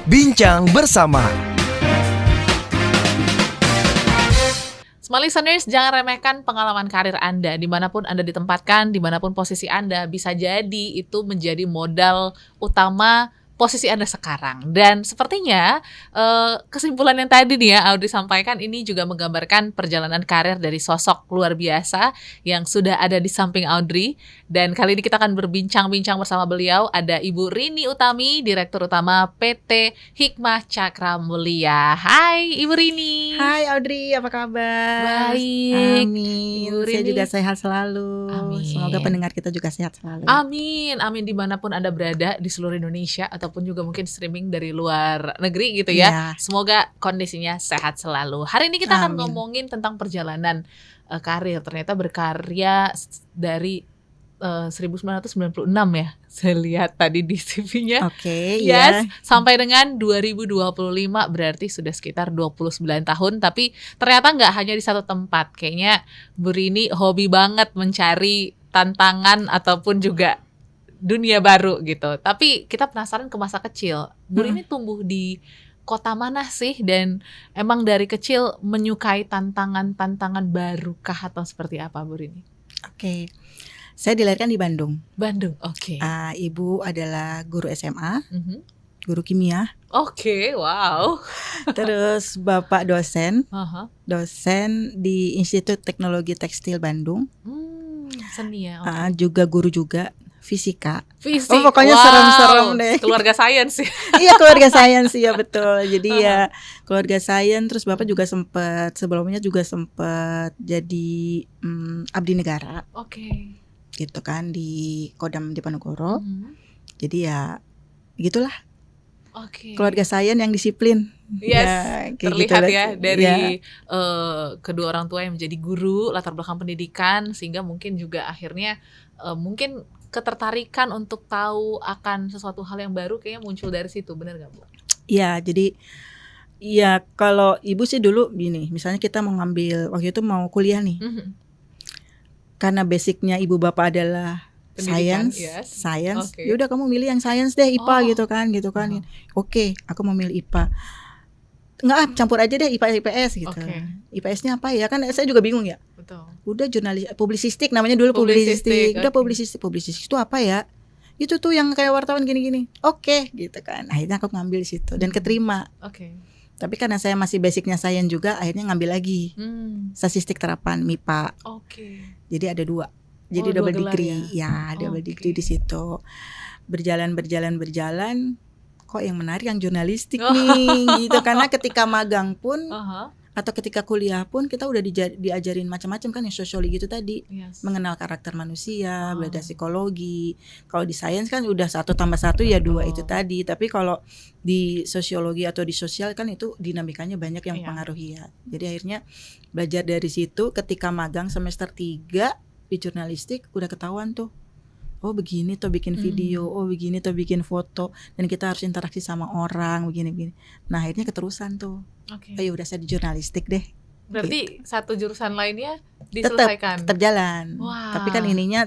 Bincang bersama. Small listeners, jangan remehkan pengalaman karir Anda. Dimanapun Anda ditempatkan, dimanapun posisi Anda, bisa jadi itu menjadi modal utama posisi Anda sekarang. Dan sepertinya kesimpulan yang tadi nih ya Audrey sampaikan ini juga menggambarkan perjalanan karir dari sosok luar biasa yang sudah ada di samping Audrey. Dan kali ini kita akan berbincang-bincang bersama beliau. Ada Ibu Rini Utami, Direktur Utama PT Hikmah Cakra Mulia. Hai Ibu Rini. Hai Audrey, apa kabar? Baik. Amin. Ibu Saya Rini juga sehat selalu. Amin. Semoga pendengar kita juga sehat selalu. Amin, amin dimanapun Anda berada di seluruh Indonesia ataupun juga mungkin streaming dari luar negeri gitu ya. Iya. Semoga kondisinya sehat selalu. Hari ini kita akan Amin. ngomongin tentang perjalanan karir. Ternyata berkarya dari 1996 ya. Saya lihat tadi di CV-nya. Oke, Yes, ya. sampai dengan 2025 berarti sudah sekitar 29 tahun. Tapi ternyata nggak hanya di satu tempat. Kayaknya Bu Rini hobi banget mencari tantangan ataupun juga dunia baru gitu. Tapi kita penasaran ke masa kecil. Bu Rini tumbuh di kota mana sih? Dan emang dari kecil menyukai tantangan-tantangan baru kah atau seperti apa Bu Rini? Oke. Saya dilahirkan di Bandung. Bandung, oke. Ibu adalah guru SMA, Mhm. guru kimia. Oke, wow. Terus bapak dosen, Aha. dosen di Institut Teknologi Tekstil Bandung. Seni ya. Juga guru juga fisika. Fisik. Pokoknya wow. serem-serem deh. Keluarga sains sih. Iya, keluarga sains, iya betul. Jadi ya keluarga sains. Terus bapak juga sebelumnya juga sempat jadi abdi negara Oke. gitu kan di Kodam Diponegoro. Mhm. Jadi ya gitulah, Oke. keluarga sains yang disiplin. Yes, Ya, kayak terlihat gitu ya lah. dari Ya. kedua orang tua yang menjadi guru, latar belakang pendidikan, sehingga mungkin juga akhirnya mungkin ketertarikan untuk tahu akan sesuatu hal yang baru kayaknya muncul dari situ, benar nggak Bu? Iya, jadi ya kalau ibu sih dulu gini, misalnya kita mau ngambil waktu itu mau kuliah nih, karena basicnya ibu bapak adalah Pendidikan, sains, Oke. ya udah kamu milih yang sains deh, IPA Oh. gitu kan. Oke, aku mau milih IPA. Enggak, campur aja deh IPA IPS gitu. Oke. IPS-nya apa ya? Kan saya juga bingung ya. Betul. Udah publisistik namanya dulu, Publisistik, Udah oke. publisistik itu apa ya? Itu tuh yang kayak wartawan gini-gini. Oke, gitu kan. Akhirnya aku ngambil di situ dan keterima. Oke. Tapi karena saya masih basicnya sains juga, akhirnya ngambil lagi statistik terapan MIPA. Oke. Jadi ada dua. Jadi Oh, double dua gelar degree. Ya, double Oke. degree di situ. Berjalan. Kok yang menarik yang jurnalistik Oh. nih gitu. Karena ketika magang pun Aha. atau ketika kuliah pun kita udah diajarin macam-macam kan, yang sosiologi itu tadi. Yes. Mengenal karakter manusia, Oh. belajar psikologi. Kalau di sains kan udah 1 + 1 ya 2 itu tadi. Tapi kalau di sosiologi atau di sosial kan itu dinamikanya banyak yang Iya. mempengaruhi ya. Jadi akhirnya belajar dari situ. Ketika magang semester 3 di jurnalistik udah ketahuan tuh, oh begini tuh bikin video, oh begini tuh bikin foto, dan kita harus interaksi sama orang begini. Nah akhirnya keterusan tuh, Oke. oh ya udah saya di jurnalistik deh. Berarti satu jurusan lainnya Tetap diselesaikan. jalan. Wah. Tapi kan ininya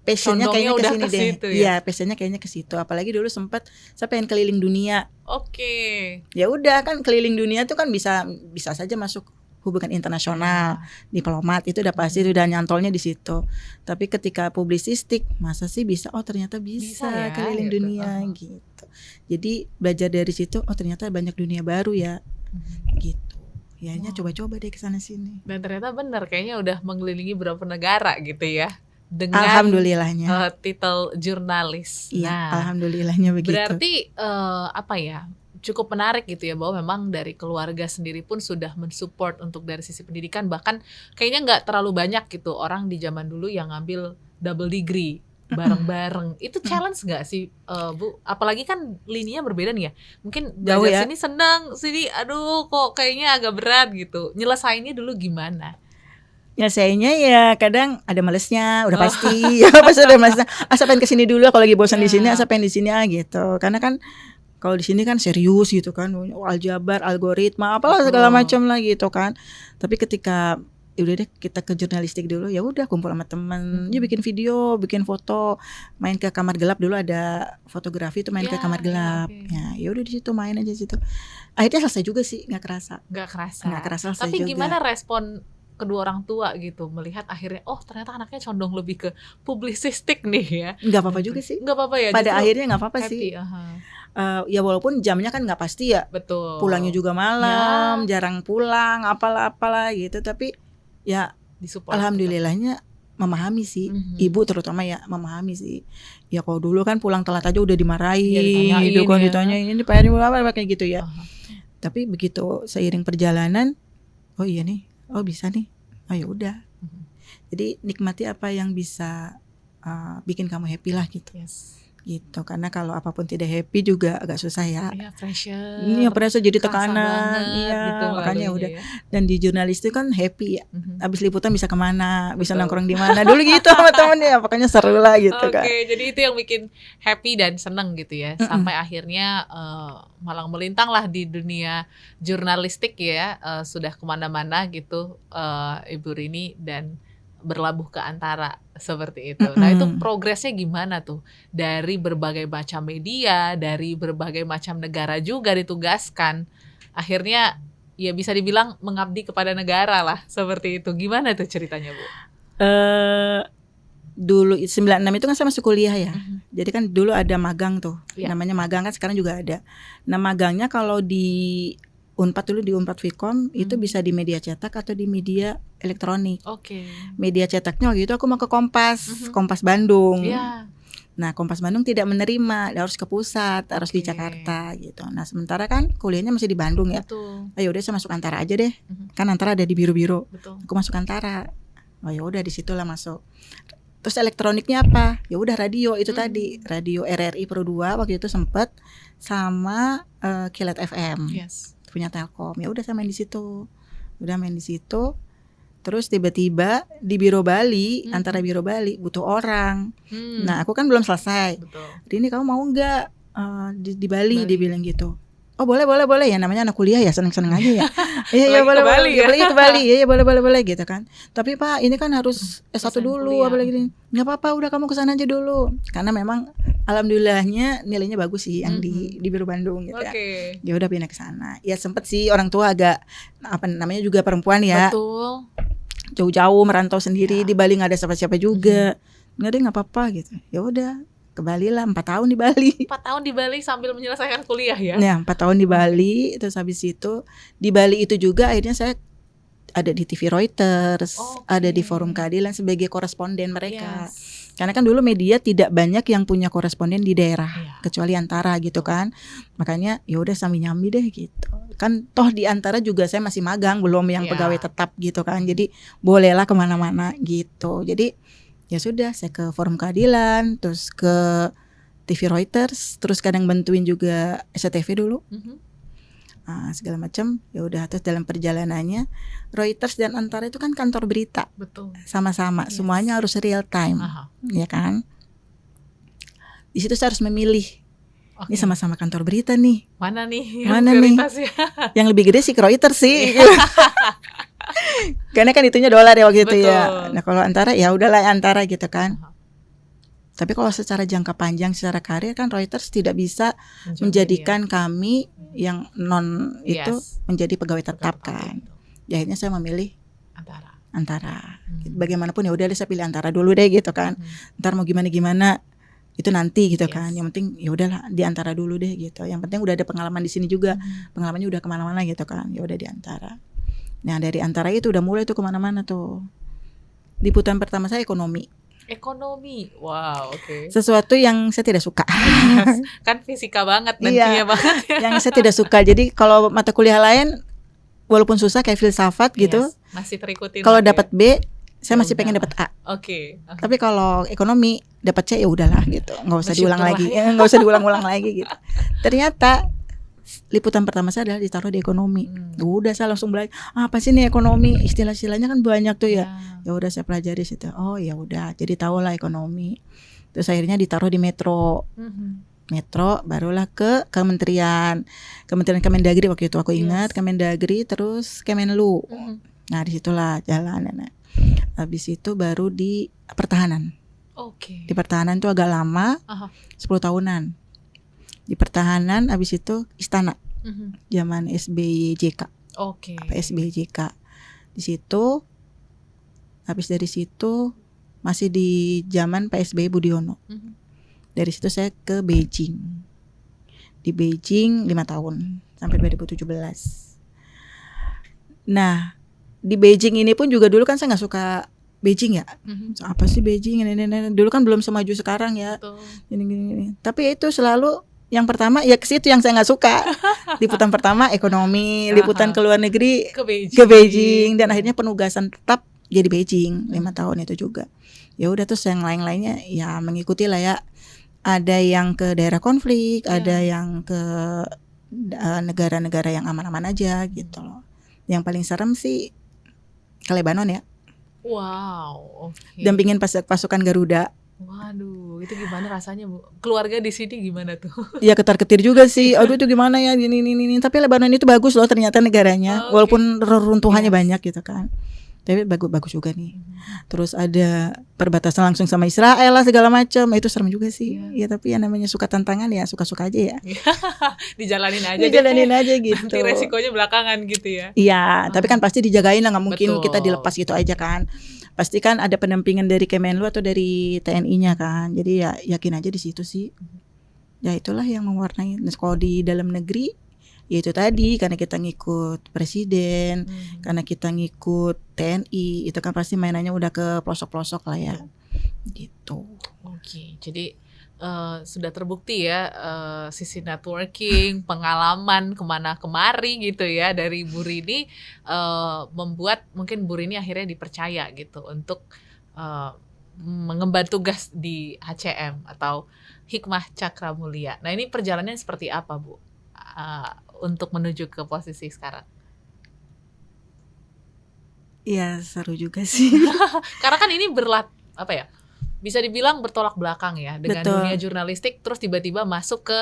passionnya Condongnya kayaknya udah ke sini ke deh. situ ya? Iya, passionnya kayaknya ke situ. Apalagi dulu sempat saya pengen keliling dunia. Oke. Ya udah kan keliling dunia tuh kan bisa saja masuk hubungan internasional, diplomat, itu udah pasti udah nyantolnya di situ. Tapi ketika publisistik, masa sih bisa? Oh ternyata bisa ya, keliling gitu. dunia gitu. Jadi belajar dari situ, oh ternyata banyak dunia baru ya, gitu. Ya akhirnya coba-coba deh kesana sini. Dan ternyata benar kayaknya udah mengelilingi beberapa negara gitu ya. Dengan Alhamdulillahnya. titel jurnalis. Iya, Nah, alhamdulillahnya begitu. berarti apa ya? Cukup menarik gitu ya, bahwa memang dari keluarga sendiri pun sudah mensupport untuk dari sisi pendidikan. Bahkan kayaknya nggak terlalu banyak gitu orang di zaman dulu yang ngambil double degree bareng-bareng. Itu challenge nggak sih Bu? Apalagi kan lininya berbeda nih ya. Mungkin Jauh belajar ya. sini senang, sini aduh kok kayaknya agak berat gitu. Nyelesainnya dulu gimana? Nyelesainnya ya kadang ada malesnya, udah pasti. Ya pasti ada malesnya. Asa pengen kesini dulu, kalau lagi bosan di sini, asa pengen di sini gitu. Karena kan kalau di sini kan serius gitu kan, aljabar, algoritma, apalah segala macam lah gitu kan. Tapi ketika udah deh kita ke jurnalistik dulu. Ya udah kumpul sama temen, yuk bikin video, bikin foto, main ke kamar gelap dulu, ada fotografi tuh main ke kamar gelap. Ya udah di situ main aja situ. Akhirnya selesai juga sih, nggak kerasa selesai. Tapi juga. gimana respon kedua orang tua gitu melihat akhirnya ternyata anaknya condong lebih ke publisistik nih ya? Nggak apa-apa juga sih. Nggak apa-apa ya. Pada akhirnya nggak apa-apa happy, sih. Ya walaupun jamnya kan nggak pasti ya. Betul. Pulangnya juga malam, jarang pulang, apalah gitu. Tapi ya disupport, alhamdulillahnya memahami sih, ibu terutama ya memahami sih. Ya kalau dulu kan pulang telat aja udah dimarahin, ditanyain ini PR apa kayak gitu ya. Tapi begitu seiring perjalanan, oh iya nih, oh bisa nih, oh ya udah. Jadi nikmati apa yang bisa bikin kamu happy lah gitu. Gitu, karena kalau apapun tidak happy juga agak susah ya. Iya, pressure. Iya, pressure jadi tekanan. Banget, iya, gitu makanya udah. Ya. Dan di jurnalis itu kan happy ya. Abis liputan bisa kemana, bisa nongkrong di mana. Dulu gitu sama temen ya, pokoknya seru lah gitu kan. Oke, jadi itu yang bikin happy dan seneng gitu ya. Sampai akhirnya malang melintang lah di dunia jurnalistik ya. Sudah kemana-mana gitu Ibu Rini dan berlabuh ke Antara seperti itu. Nah itu progresnya gimana tuh? Dari berbagai macam media, dari berbagai macam negara juga ditugaskan. Akhirnya ya bisa dibilang mengabdi kepada negara lah seperti itu. Gimana tuh ceritanya Bu? Dulu 96 itu kan saya masuk kuliah ya. Jadi kan dulu ada magang tuh. Namanya magang kan sekarang juga ada. Nah magangnya kalau di Unpad dulu di Unpad Vkom itu bisa di media cetak atau di media elektronik. Media cetaknya waktu itu aku mau ke Kompas, Kompas Bandung. Nah Kompas Bandung tidak menerima, harus ke pusat, harus di Jakarta gitu. Nah sementara kan kuliahnya masih di Bandung ya. Ayo udah saya masuk Antara aja deh. Kan Antara ada di biru-biru. Aku masuk Antara. Oh ya udah di situlah masuk. Terus elektroniknya apa? Ya udah radio itu tadi, radio RRI Pro 2 waktu itu sempet sama Kilat FM. Punya Telkom. Ya udah saya main di situ. Terus tiba-tiba di Biro Bali, Antara Biro Bali butuh orang. Nah, aku kan belum selesai. Ini kamu mau enggak di Bali, dia bilang gitu. Oh, boleh ya, namanya anak kuliah ya, seneng-seneng aja ya. Iya, boleh ke Bali. Iya, boleh gitu kan. Tapi Pak, ini kan harus S1 dulu apalagi ini. Enggak apa-apa, udah kamu kesana aja dulu. Karena memang alhamdulillahnya nilainya bagus sih yang di Biro Bandung gitu ya. Ya udah pindah ke sana. Ya sempet sih orang tua agak namanya juga perempuan ya. Betul. Jauh-jauh merantau sendiri di Bali nggak ada siapa-siapa juga. Nggak ada nggak apa-apa gitu. Ya udah ke Bali lah 4 tahun di Bali. 4 tahun di Bali sambil menyelesaikan kuliah ya. Nah 4 tahun di Bali. Terus habis itu di Bali itu juga akhirnya saya ada di TV Reuters, ada di Forum Keadilan sebagai koresponden mereka. Karena kan dulu media tidak banyak yang punya koresponden di daerah, kecuali Antara gitu kan. Makanya ya udah sambi-nyambi deh gitu. Kan toh di Antara juga saya masih magang, belum yang pegawai tetap gitu kan. Jadi bolehlah kemana-mana gitu. Jadi ya sudah saya ke Forum Keadilan, terus ke TV Reuters, terus kadang bantuin juga SCTV dulu. Segala macam. Ya udah terus dalam perjalanannya Reuters dan Antara itu kan kantor berita. Betul. Sama-sama, semuanya harus real time. Ya kan? Di situ saya harus memilih. Ini sama-sama kantor berita nih. Mana nih? Yang lebih gede sih Reuters sih. Karena kan itunya dolar ya waktu itu ya. Nah, kalau Antara ya udahlah Antara gitu kan. Tapi kalau secara jangka panjang, secara karir kan Reuters tidak bisa menjadikan kami yang non itu menjadi pegawai tetap kan. Ya, akhirnya saya memilih Antara. Bagaimanapun ya udah saya pilih Antara dulu deh gitu kan. Ntar mau gimana itu nanti gitu kan. Yang penting ya udahlah di Antara dulu deh gitu. Yang penting udah ada pengalaman di sini juga. Pengalamannya udah kemana-mana gitu kan. Ya udah di Antara. Nah dari Antara itu udah mulai tuh kemana-mana tuh. Liputan pertama saya ekonomi. Wow, oke. Sesuatu yang saya tidak suka. Kan fisika banget dan kimia banget. Yang saya tidak suka. Jadi kalau mata kuliah lain walaupun susah kayak filsafat gitu, masih terikutin. Kalau dapat B, saya masih pengen dapat A. Tapi kalau ekonomi dapat C ya udahlah gitu. Enggak usah diulang lagi. Enggak usah diulang-ulang lagi gitu. Ternyata liputan pertama saya adalah ditaruh di ekonomi. Udah saya langsung belajar apa sih nih ekonomi, istilah-istilahnya kan banyak tuh ya. Ya udah saya pelajari situ. Oh ya udah, jadi tahulah ekonomi. Terus akhirnya ditaruh di Metro. Metro barulah ke Kementerian Kemendagri waktu itu aku ingat. Kemendagri terus Kemenlu. Nah disitulah jalan. Nah, habis itu baru di pertahanan. Oke. Di pertahanan tuh agak lama, Aha. 10 tahunan. Di pertahanan, habis itu istana, Mhm. zaman SBY JK, Oke. apa SBY JK. Di situ, habis dari situ masih di zaman Pak SBY Budiono. Mhm. Dari situ saya ke Beijing. Di Beijing 5 tahun sampai 2017. Nah, di Beijing ini pun juga dulu kan saya nggak suka Beijing ya. Mhm. Apa sih Beijing ini. Dulu kan belum semaju sekarang ya. Betul. Gini. Tapi itu selalu yang pertama ya ke situ yang saya nggak suka. Liputan pertama ekonomi, liputan ke luar negeri Ke Beijing. ke Beijing, dan akhirnya penugasan tetap jadi Beijing 5 tahun itu juga. Ya udah, terus yang lain-lainnya ya mengikuti lah ya. Ada yang ke daerah konflik, ada yang ke negara-negara yang aman-aman aja gitu loh. Yang paling serem sih ke Lebanon ya. Wow. Oke. Dampingin pasukan Garuda. Waduh, itu gimana rasanya, Bu? Keluarga di sini gimana tuh? Ya ketar-ketir juga sih. Aduh itu gimana ya gini. Tapi Lebanon itu bagus loh ternyata negaranya. Oke. Walaupun reruntuhannya Yes. banyak gitu kan. Tapi bagus juga nih. Terus ada perbatasan langsung sama Israel lah segala macam. Itu serem juga sih. Ya tapi ya namanya suka tantangan ya suka-suka aja ya. Dijalanin aja. Dijalanin aja gitu. Nanti resikonya belakangan gitu ya. Iya, tapi kan pasti dijagain lah, nggak mungkin Betul. kita dilepas gitu aja kan. Pasti kan ada pendampingan dari Kemenlu atau dari TNI-nya kan. Jadi ya yakin aja di situ sih. Ya itulah yang mewarnai. Nah, kalau di dalam negeri ya itu tadi, karena kita ngikut presiden, karena kita ngikut TNI, itu kan pasti mainannya udah ke pelosok-pelosok lah ya. Gitu. Oke, jadi sudah terbukti ya sisi networking, pengalaman kemana kemari gitu ya dari Bu Rini membuat mungkin Bu Rini akhirnya dipercaya gitu untuk mengemban tugas di HCM atau Hikmah Cakra Mulia. Nah ini perjalanannya seperti apa, Bu, untuk menuju ke posisi sekarang? Iya seru juga sih. Karena kan ini bisa dibilang bertolak belakang ya dengan Betul. dunia jurnalistik, terus tiba-tiba masuk ke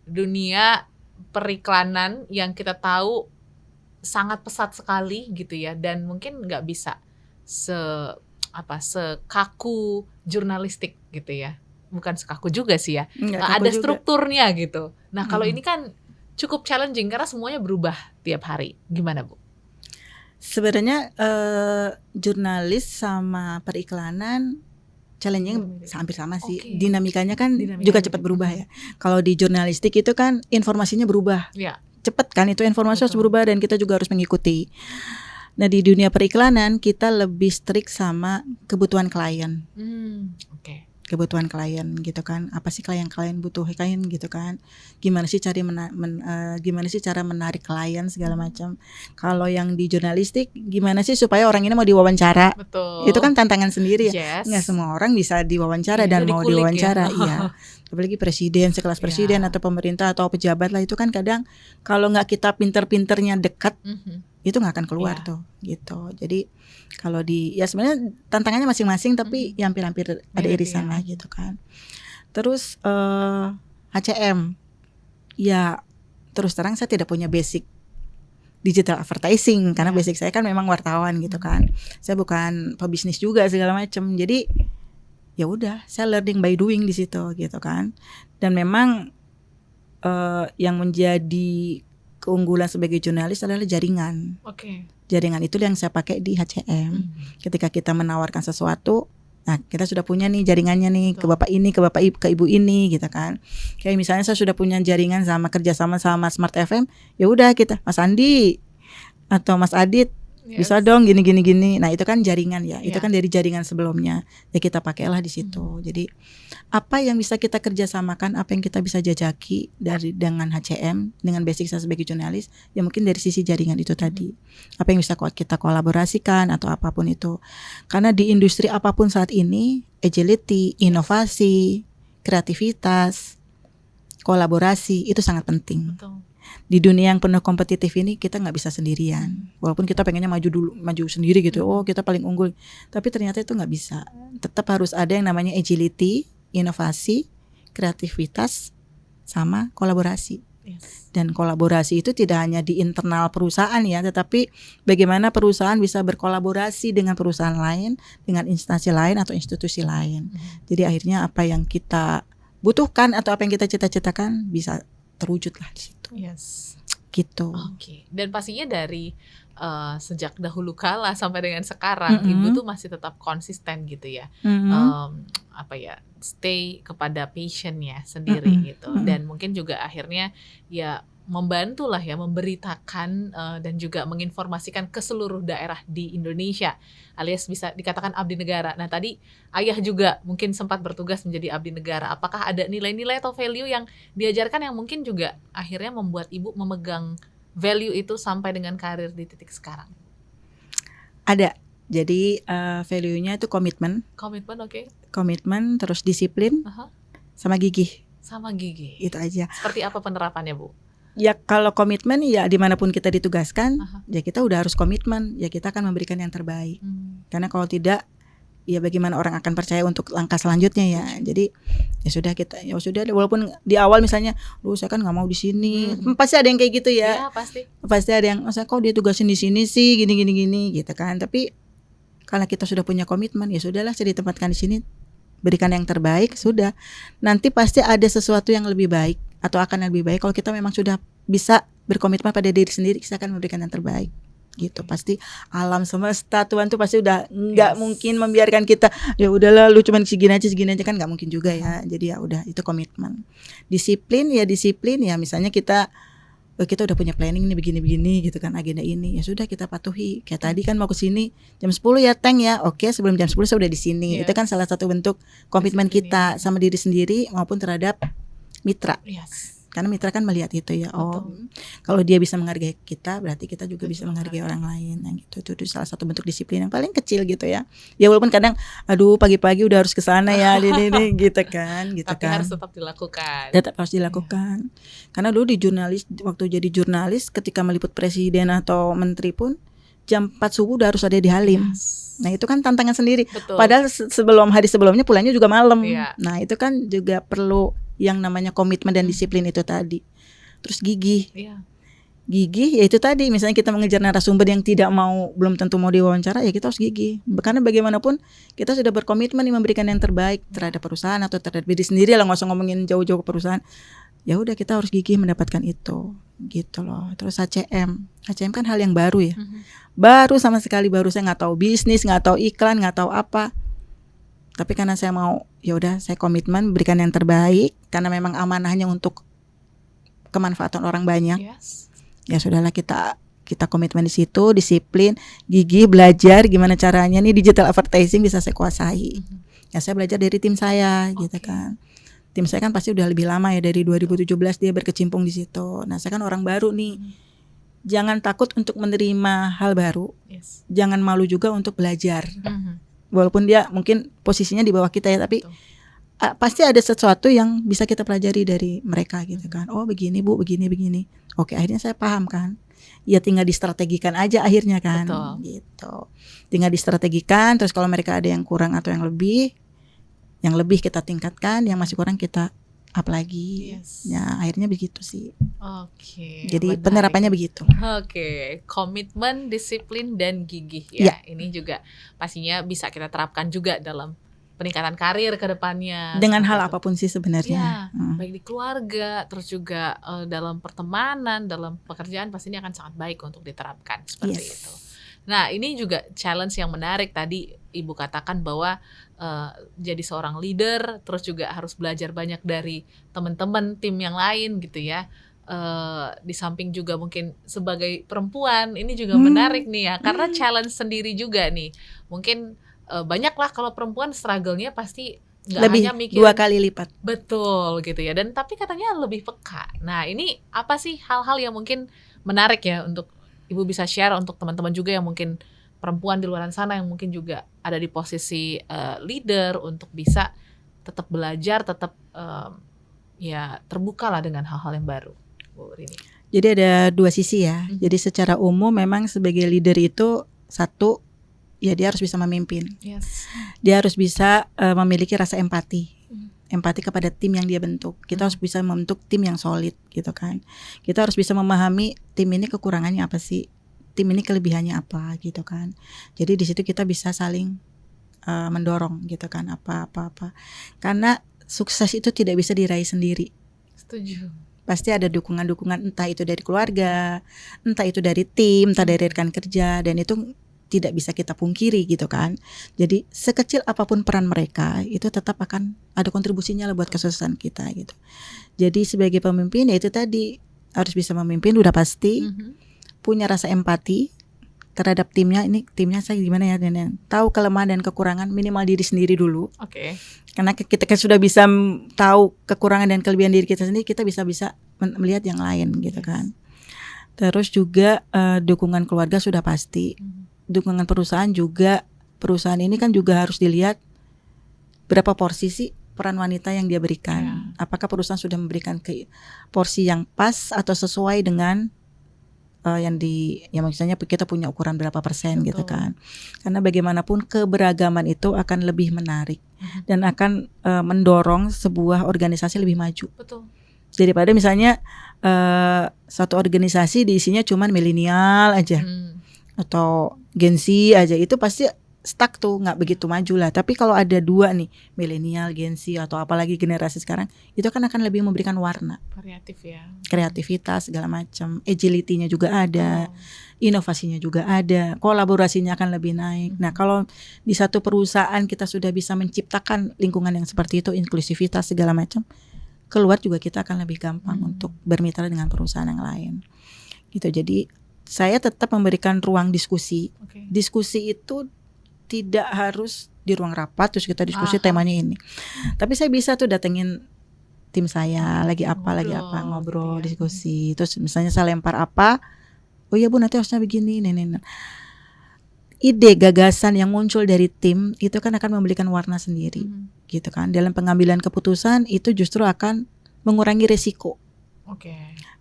dunia periklanan yang kita tahu sangat pesat sekali gitu ya, dan mungkin nggak bisa sekaku jurnalistik gitu ya. Bukan sekaku juga sih ya. Nggak kaku Ada juga. strukturnya gitu. Nah kalau ini kan cukup challenging karena semuanya berubah tiap hari. Gimana, Bu? Sebenarnya jurnalis sama periklanan challenge-nya hampir sama sih. Oke. Dinamikanya kan juga cepat berubah ya. Kalau di jurnalistik itu kan informasinya berubah. Ya. Cepat kan, itu informasi harus Betul. berubah dan kita juga harus mengikuti. Nah di dunia periklanan kita lebih strict sama kebutuhan klien. Oke. Kebutuhan klien gitu kan, apa sih klien butuhin gitu kan, gimana sih cara menarik klien segala macam. Kalau yang di jurnalistik gimana sih supaya orang ini mau diwawancara. Betul. Itu kan tantangan sendiri ya. Yes. Nggak semua orang bisa diwawancara Iya, dan mau dikulik diwawancara ya. iya. Apalagi presiden, sekelas presiden atau pemerintah atau pejabat lah, itu kan kadang kalau nggak kita pinter-pinternya dekat itu nggak akan keluar tuh gitu. Jadi kalau ya sebenarnya tantangannya masing-masing, tapi ya hampir-hampir ada irisan lah gitu kan. Terus HCM ya terus terang saya tidak punya basic digital advertising karena basic saya kan memang wartawan gitu kan. Saya bukan pebisnis juga segala macam. Jadi ya udah saya learning by doing di situ gitu kan. Dan memang yang menjadi keunggulan sebagai jurnalis adalah jaringan. Oke. Jaringan itu yang saya pakai di HCM. Ketika kita menawarkan sesuatu, nah kita sudah punya nih jaringannya nih. Betul. Ke bapak ini, ke ibu ini gitu kan. Kayak misalnya saya sudah punya jaringan kerjasama sama Smart FM, ya udah kita Mas Andi atau Mas Adit, bisa dong gini. Nah itu kan jaringan ya. Itu kan dari jaringan sebelumnya. Ya kita pakailah di situ. Jadi apa yang bisa kita kerjasamakan, apa yang kita bisa jajaki dengan HCM, dengan basic saya sebagai jurnalis, ya mungkin dari sisi jaringan itu tadi. Apa yang bisa kita kolaborasikan atau apapun itu. Karena di industri apapun saat ini, agility, inovasi, kreativitas, kolaborasi itu sangat penting. Betul. Di dunia yang penuh kompetitif ini kita nggak bisa sendirian. Walaupun kita pengennya maju sendiri gitu. Oh kita paling unggul. Tapi ternyata itu nggak bisa. Tetap harus ada yang namanya agility, inovasi, kreativitas, sama kolaborasi. Yes. Dan kolaborasi itu tidak hanya di internal perusahaan ya, tetapi bagaimana perusahaan bisa berkolaborasi dengan perusahaan lain, dengan instansi lain atau institusi lain. Jadi akhirnya apa yang kita butuhkan atau apa yang kita cita-citakan bisa terwujud lah di situ. Yes. Gitu. Oke. Dan pastinya dari sejak dahulu kala sampai dengan sekarang, Ibu tuh masih tetap konsisten gitu ya. Stay kepada passionnya sendiri gitu. Dan mungkin juga akhirnya ya membantulah ya, memberitakan dan juga menginformasikan ke seluruh daerah di Indonesia, alias bisa dikatakan abdi negara. Nah tadi Ayah juga mungkin sempat bertugas menjadi abdi negara. Apakah ada nilai-nilai atau value yang diajarkan yang mungkin juga akhirnya membuat Ibu memegang value itu sampai dengan karir di titik sekarang? Ada. Jadi value-nya itu komitmen. Komitmen, oke. Komitmen, terus disiplin, sama gigih. Sama gigih. Itu aja. Seperti apa penerapannya, Bu? Ya kalau komitmen ya dimanapun kita ditugaskan, ya kita udah harus komitmen. Ya kita akan memberikan yang terbaik. Karena kalau tidak, ya bagaimana orang akan percaya untuk langkah selanjutnya ya. Jadi ya sudah walaupun di awal misalnya, saya kan nggak mau di sini, pasti ada yang kayak gitu ya. Ya pasti. Pasti ada yang, kok dia tugasin di sini sih, gini gitu kan. Tapi kalau kita sudah punya komitmen, ya sudahlah saya ditempatkan di sini, berikan yang terbaik, sudah. Nanti pasti ada sesuatu yang lebih baik atau akan lebih baik kalau kita memang sudah bisa berkomitmen pada diri sendiri, kita akan memberikan yang terbaik. Gitu. Pasti alam semesta, Tuhan tuh pasti udah nggak mungkin membiarkan kita ya udahlah lu cuman segini aja kan, nggak mungkin juga ya. Jadi ya udah, itu komitmen. Disiplin ya misalnya kita udah punya planning nih begini gitu kan, agenda ini ya sudah kita patuhi. Kayak tadi kan mau ke sini jam 10 ya Teng ya, oke sebelum jam 10 saya udah di sini. Itu kan salah satu bentuk komitmen kita sama diri sendiri maupun terhadap mitra. Karena mitra kan melihat itu ya, kalau dia bisa menghargai kita, berarti kita juga bisa menghargai orang lain. Yang gitu, itu salah satu bentuk disiplin yang paling kecil gitu ya. Ya walaupun kadang, pagi-pagi udah harus ke sana ya, ini gitu kan. Tapi harus tetap dilakukan. Tetap harus dilakukan. Karena dulu waktu jadi jurnalis, ketika meliput presiden atau menteri pun, jam 4 subuh udah harus ada di Halim. Nah itu kan tantangan sendiri. Betul. Padahal hari sebelumnya pulangnya juga malam. Nah itu kan juga perlu yang namanya komitmen dan disiplin itu tadi. Terus gigih. Gigih ya itu tadi, misalnya kita mengejar narasumber yang belum tentu mau diwawancara, ya kita harus gigih. Karena bagaimanapun kita sudah berkomitmen memberikan yang terbaik terhadap perusahaan atau terhadap diri sendiri lah, nggak usah ngomongin jauh-jauh ke perusahaan. Ya udah, kita harus gigih mendapatkan itu, gitu loh. Terus HCM kan hal yang baru ya. Baru sama sekali, saya nggak tahu bisnis, nggak tahu iklan, nggak tahu apa. Tapi karena saya mau, ya udah saya komitmen berikan yang terbaik karena memang amanahnya untuk kemanfaatan orang banyak. Ya sudahlah, kita komitmen di situ, disiplin, gigih, belajar gimana caranya nih digital advertising bisa saya kuasai. Ya saya belajar dari tim saya gitu kan. Tim saya kan pasti udah lebih lama ya, dari 2017 dia berkecimpung di situ. Nah, saya kan orang baru nih. Jangan takut untuk menerima hal baru. Jangan malu juga untuk belajar. Walaupun dia mungkin posisinya di bawah kita ya, tapi pasti ada sesuatu yang bisa kita pelajari dari mereka gitu kan. Oh begini Bu, begini. Oke, akhirnya saya paham kan. Ya tinggal distrategikan aja akhirnya kan. Betul. Gitu. Tinggal distrategikan, terus kalau mereka ada yang kurang atau yang lebih kita tingkatkan, yang masih kurang kita up lagi. Ya akhirnya begitu sih. Jadi penerapannya begitu. Komitmen, disiplin dan gigih ya. Ini juga pastinya bisa kita terapkan juga dalam peningkatan karir ke depannya. Dengan hal apapun sih sebenarnya. Baik di keluarga, terus juga dalam pertemanan, dalam pekerjaan pastinya akan sangat baik untuk diterapkan seperti itu. Nah, ini juga challenge yang menarik tadi Ibu katakan bahwa jadi seorang leader, terus juga harus belajar banyak dari teman-teman tim yang lain gitu ya. Di samping juga mungkin sebagai perempuan ini juga menarik nih ya, karena challenge sendiri juga nih. Mungkin banyaklah kalau perempuan struggle-nya pasti nggak hanya mikir 2 kali lipat. Betul gitu ya, dan tapi katanya lebih peka. Nah ini apa sih hal-hal yang mungkin menarik ya untuk Ibu bisa share untuk teman-teman juga yang mungkin perempuan di luar sana yang mungkin juga ada di posisi leader, untuk bisa tetap belajar, tetap ya terbuka lah dengan hal-hal yang baru. Bu Rini. Jadi ada 2 sisi ya. Jadi secara umum memang sebagai leader itu, satu, ya dia harus bisa memimpin. Dia harus bisa memiliki rasa empati. empati kepada tim yang dia bentuk. Kita harus bisa membentuk tim yang solid gitu kan. Kita harus bisa memahami tim ini kekurangannya apa sih, tim ini kelebihannya apa gitu kan. Jadi di situ kita bisa saling mendorong gitu kan, apa. Karena sukses itu tidak bisa diraih sendiri. Setuju. Pasti ada dukungan-dukungan, entah itu dari keluarga, entah itu dari tim, entah dari rekan kerja, dan itu tidak bisa kita pungkiri gitu kan. Jadi sekecil apapun peran mereka itu tetap akan ada kontribusinya lah buat kesuksesan kita gitu. Jadi sebagai pemimpin ya itu tadi, harus bisa memimpin udah pasti, punya rasa empati terhadap timnya. Ini timnya saya gimana ya, dan tahu kelemahan dan kekurangan minimal diri sendiri dulu. Oke. Karena kita sudah bisa tahu kekurangan dan kelebihan diri kita sendiri, kita bisa melihat yang lain gitu kan. Terus juga dukungan keluarga sudah pasti. Dukungan perusahaan juga, perusahaan ini kan juga harus dilihat berapa porsi sih peran wanita yang dia berikan. Apakah perusahaan sudah memberikan porsi yang pas atau sesuai dengan yang misalnya kita punya ukuran berapa persen. Betul. Gitu kan. Karena bagaimanapun keberagaman itu akan lebih menarik dan akan mendorong sebuah organisasi lebih maju. Betul. Daripada misalnya satu organisasi diisinya cuman milenial aja. Atau Gen Z aja, itu pasti stuck tuh, nggak begitu maju lah. Tapi kalau ada dua nih, milenial, Gen Z, atau apalagi generasi sekarang, itu kan akan lebih memberikan warna, variatif ya, kreativitas segala macam, agility-nya juga ada, inovasinya juga ada, kolaborasinya akan lebih naik. Nah kalau di satu perusahaan kita sudah bisa menciptakan lingkungan yang seperti itu, inklusivitas segala macam, keluar juga kita akan lebih gampang untuk bermitra dengan perusahaan yang lain. Gitu. Jadi saya tetap memberikan ruang diskusi. Diskusi itu tidak harus di ruang rapat terus kita diskusi temanya ini. Tapi saya bisa tuh datengin tim saya lagi apa ngobrol, diskusi. Terus misalnya saya lempar apa, oh iya Bu nanti harusnya begini, nih. Ide gagasan yang muncul dari tim itu kan akan memberikan warna sendiri, gitu kan. Dalam pengambilan keputusan itu justru akan mengurangi risiko.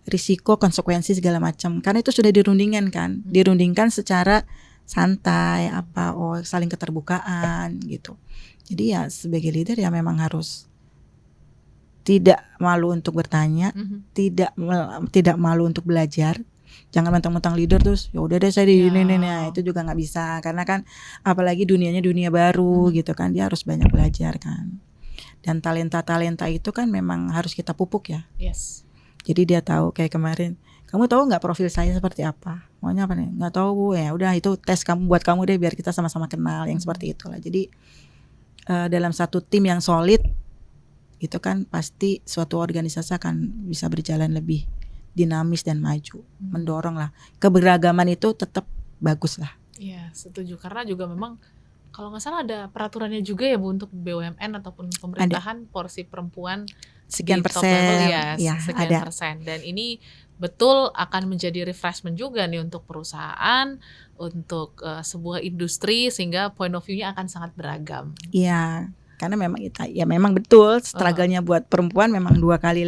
Risiko, konsekuensi segala macam. Karena itu sudah dirundingkan kan, dirundingkan secara santai, saling keterbukaan gitu. Jadi ya sebagai leader ya memang harus tidak malu untuk bertanya, tidak malu untuk belajar. Jangan mentang-mentang leader terus ya udah deh saya di ini itu juga nggak bisa. Karena kan apalagi dunianya dunia baru gitu kan, dia harus banyak belajar kan. Dan talenta itu kan memang harus kita pupuk ya. Jadi dia tahu, kayak kemarin, kamu tahu nggak profil saya seperti apa? Maunya apa nih? Nggak tahu Bu, ya udah itu tes kamu buat kamu deh biar kita sama-sama kenal, yang seperti itulah. Jadi dalam satu tim yang solid itu kan pasti suatu organisasi akan bisa berjalan lebih dinamis dan maju, mendorong lah keberagaman itu tetap bagus lah. Iya setuju, karena juga memang kalau nggak salah ada peraturannya juga ya Bu untuk BUMN ataupun pemerintahan, porsi perempuan sekian persen, sekian ada. persen. Dan ini betul akan menjadi refreshment juga nih untuk perusahaan, untuk sebuah industri, sehingga point of view-nya akan sangat beragam. Iya, karena memang memang betul struggle-nya buat perempuan memang 2 kali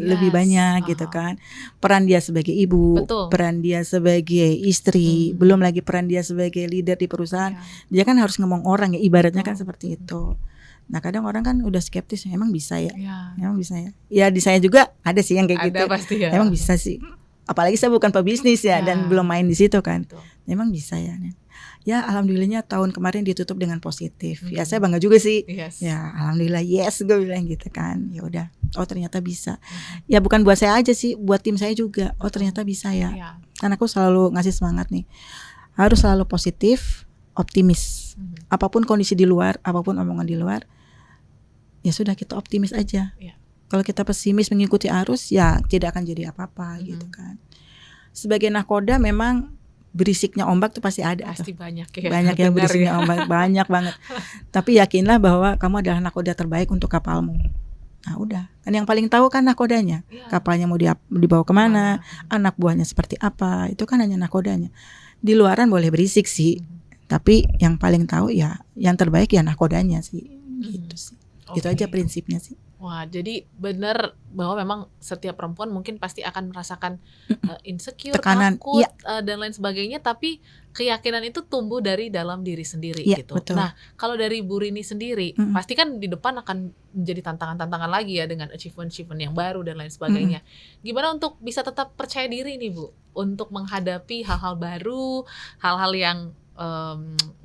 lebih banyak gitu kan. Peran dia sebagai ibu, peran dia sebagai istri, belum lagi peran dia sebagai leader di perusahaan. Dia kan harus ngomong orang ya, ibaratnya kan seperti itu. Nah kadang orang kan udah skeptis, emang bisa ya? Emang bisa ya? Ya di saya juga ada sih yang kayak gitu. Pasti ya. Emang bisa sih. Apalagi saya bukan pebisnis ya, dan belum main di situ kan. Emang bisa ya? Ya alhamdulillahnya tahun kemarin ditutup dengan positif. Ya saya bangga juga sih. Ya alhamdulillah yes gue bilang gitu kan. Ya udah. Oh ternyata bisa. Ya bukan buat saya aja sih, buat tim saya juga. Oh ternyata bisa ya. Karena aku selalu ngasih semangat nih. Harus selalu positif, optimis. Apapun kondisi di luar, apapun omongan di luar, ya sudah kita optimis aja. Kalau kita pesimis mengikuti arus, ya tidak akan jadi apa-apa gitu kan. Sebagai nahkoda memang berisiknya ombak tuh pasti ada. Pasti banyak ya. Banyak yang berisiknya ombak, banyak banget. Tapi yakinlah bahwa kamu adalah nahkoda terbaik untuk kapalmu. Nah udah, kan yang paling tahu kan nahkodanya. Kapalnya mau dibawa kemana, anak buahnya seperti apa, itu kan hanya nahkodanya. Di luaran boleh berisik sih, tapi yang paling tahu ya yang terbaik ya nahkodanya sih, gitu sih. Itu aja prinsipnya sih. Wah, jadi benar bahwa memang setiap perempuan mungkin pasti akan merasakan insecure, Tekanan, takut, iya, dan lain sebagainya, tapi keyakinan itu tumbuh dari dalam diri sendiri iya gitu. betul. Nah, kalau dari Bu Rini sendiri, Mm-mm. pasti kan di depan akan menjadi tantangan-tantangan lagi ya dengan achievement-achievement yang baru dan lain Mm-mm. sebagainya. Gimana untuk bisa tetap percaya diri nih Bu, untuk menghadapi hal-hal baru, hal-hal yang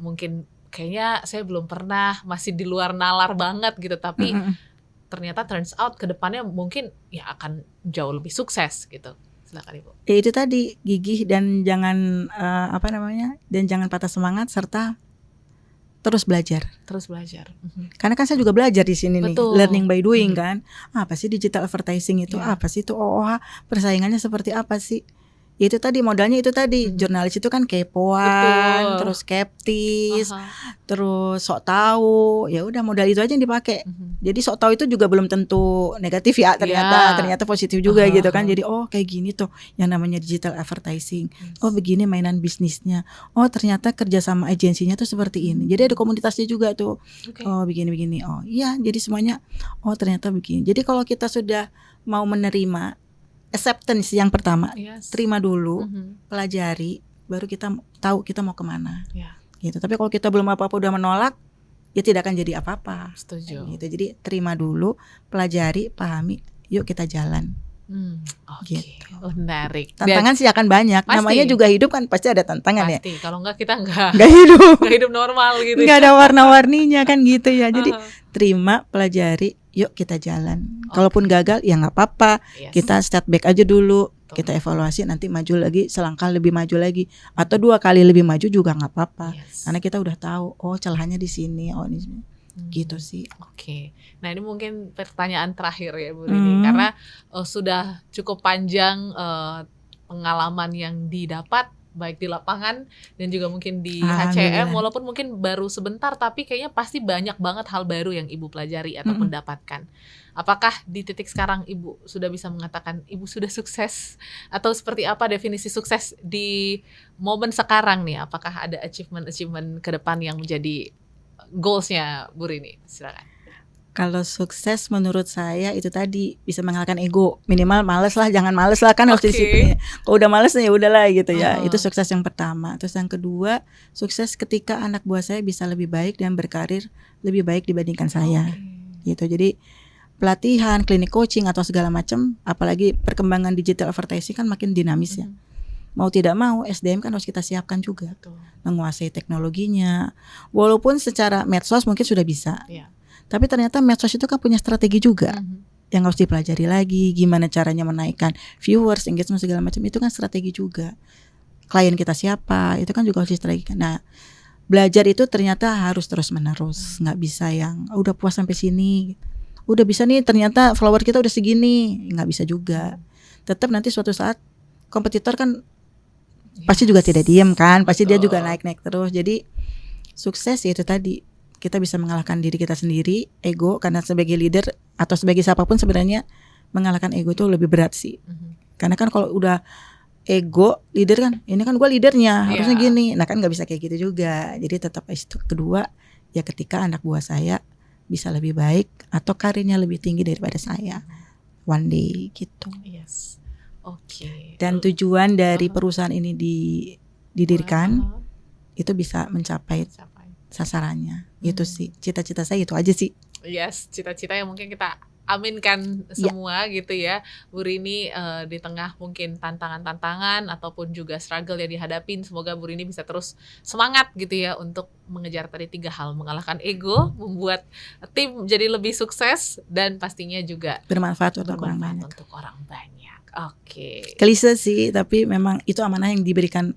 mungkin kayaknya saya belum pernah, masih di luar nalar banget gitu, tapi Mm-mm. ternyata turns out ke depannya mungkin ya akan jauh lebih sukses gitu. Silakan Ibu. Ya itu tadi, gigih dan jangan dan jangan patah semangat serta terus belajar. Terus belajar. Karena kan saya juga belajar di sini nih, Betul. learning by doing kan. Apa sih digital advertising itu? Iya. Apa sih itu OOH? Persaingannya seperti apa sih? Ya itu tadi, modalnya itu tadi. Jurnalis itu kan kepoan, Betul. terus skeptis, Aha. terus sok tahu. Ya udah, modal itu aja yang dipakai. Jadi sok tahu itu juga belum tentu negatif ya, ternyata positif juga gitu kan. Jadi oh kayak gini tuh yang namanya digital advertising. Oh begini mainan bisnisnya. Oh ternyata kerja sama agensinya tuh seperti ini. Jadi ada komunitasnya juga tuh. Oke. Oh begini-begini. Oh iya, jadi semuanya oh ternyata begini. Jadi kalau kita sudah mau menerima, acceptance yang pertama, Yes. terima dulu, pelajari, baru kita tahu kita mau kemana. Ya, Gitu. Tapi kalau kita belum apa-apa udah menolak, ya tidak akan jadi apa-apa. setuju. Gitu. Jadi terima dulu, pelajari, pahami, yuk kita jalan. Oke. Gitu. Menarik. Tantangan sih akan banyak. Pasti. Namanya juga hidup kan pasti ada tantangan ya. Pasti. Kalau enggak kita enggak hidup. hidup normal gitu. Nggak ada warna-warninya kan gitu ya. Jadi terima, pelajari, yuk kita jalan. Kalaupun gagal ya nggak apa-apa. Yes. Kita step back aja dulu. Kita evaluasi, nanti maju lagi, selangkah lebih maju lagi, atau 2 kali lebih maju juga nggak apa-apa. Yes. Karena kita udah tahu, oh celahnya di sini, oh ini gitu sih. Oke. Nah, ini mungkin pertanyaan terakhir ya Bu Rini, karena sudah cukup panjang pengalaman yang didapat baik di lapangan dan juga mungkin di HCM, walaupun mungkin baru sebentar, tapi kayaknya pasti banyak banget hal baru yang Ibu pelajari ataupun dapatkan. Apakah di titik sekarang Ibu sudah bisa mengatakan Ibu sudah sukses? Atau seperti apa definisi sukses di momen sekarang nih? Apakah ada achievement ke depan yang menjadi goals-nya Bu Rini? Silakan. Kalau sukses menurut saya itu tadi bisa mengalahkan ego. Minimal males lah, jangan males lah kan harus disiplin. Kalau udah males ya udahlah gitu ya. Itu sukses yang pertama. Terus yang kedua, sukses ketika anak buah saya bisa lebih baik dan berkarir lebih baik dibandingkan saya. Gitu. Jadi pelatihan, klinik coaching atau segala macam, apalagi perkembangan digital advertising kan makin dinamis ya. Mau tidak mau SDM kan harus kita siapkan juga. Menguasai teknologinya. Walaupun secara medsos mungkin sudah bisa. Tapi ternyata medsos itu kan punya strategi juga yang harus dipelajari lagi. Gimana caranya menaikkan viewers, engagement segala macam, itu kan strategi juga. Klien kita siapa, itu kan juga harus distrategikan. Nah, belajar itu ternyata harus terus menerus. Nggak bisa yang udah puas sampai sini, udah bisa nih ternyata follower kita udah segini. Nggak bisa juga. Tetap nanti suatu saat kompetitor kan pasti juga tidak diam kan, pasti dia juga naik-naik terus. Jadi sukses ya itu tadi, kita bisa mengalahkan diri kita sendiri, ego, karena sebagai leader atau sebagai siapapun sebenarnya mengalahkan ego itu lebih berat sih. Karena kan kalau udah ego, leader kan, ini kan gue leadernya, harusnya gini. Nah kan nggak bisa kayak gitu juga. Jadi tetap itu kedua, ya ketika anak buah saya bisa lebih baik atau karirnya lebih tinggi daripada saya, one day gitu. Yes. Oke. Dan tujuan dari perusahaan ini didirikan itu bisa mencapai sasarannya. Itu sih cita-cita saya, itu aja sih. Yes, cita-cita yang mungkin kita aminkan semua gitu ya Bu Rini, di tengah mungkin tantangan-tantangan ataupun juga struggle yang dihadapin, semoga Bu Rini bisa terus semangat gitu ya untuk mengejar tadi 3 hal: mengalahkan ego, membuat tim jadi lebih sukses, dan pastinya juga bermanfaat untuk orang banyak. Oke. Klise sih, tapi memang itu amanah yang diberikan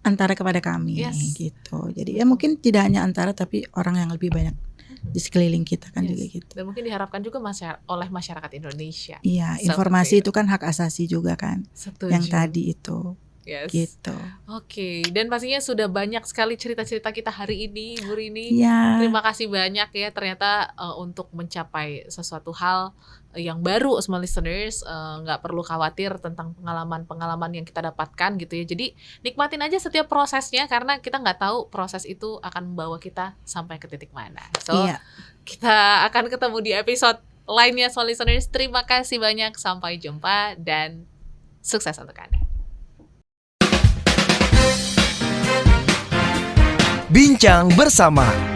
antara kepada kami gitu. Jadi ya mungkin tidak hanya antara, tapi orang yang lebih banyak di sekeliling kita kan juga gitu. Dan mungkin diharapkan juga oleh masyarakat Indonesia. Iya, informasi itu kan hak asasi juga kan. Setuju. Yang tadi itu. Gitu. Oke, dan pastinya sudah banyak sekali cerita-cerita kita hari ini Bu Rini. Terima kasih banyak ya, ternyata untuk mencapai sesuatu hal yang baru, small listeners, nggak perlu khawatir tentang pengalaman-pengalaman yang kita dapatkan gitu ya. Jadi nikmatin aja setiap prosesnya, karena kita nggak tahu proses itu akan membawa kita sampai ke titik mana. So kita akan ketemu di episode lainnya. Small listeners, terima kasih banyak, sampai jumpa dan sukses untuk Anda. Bincang bersama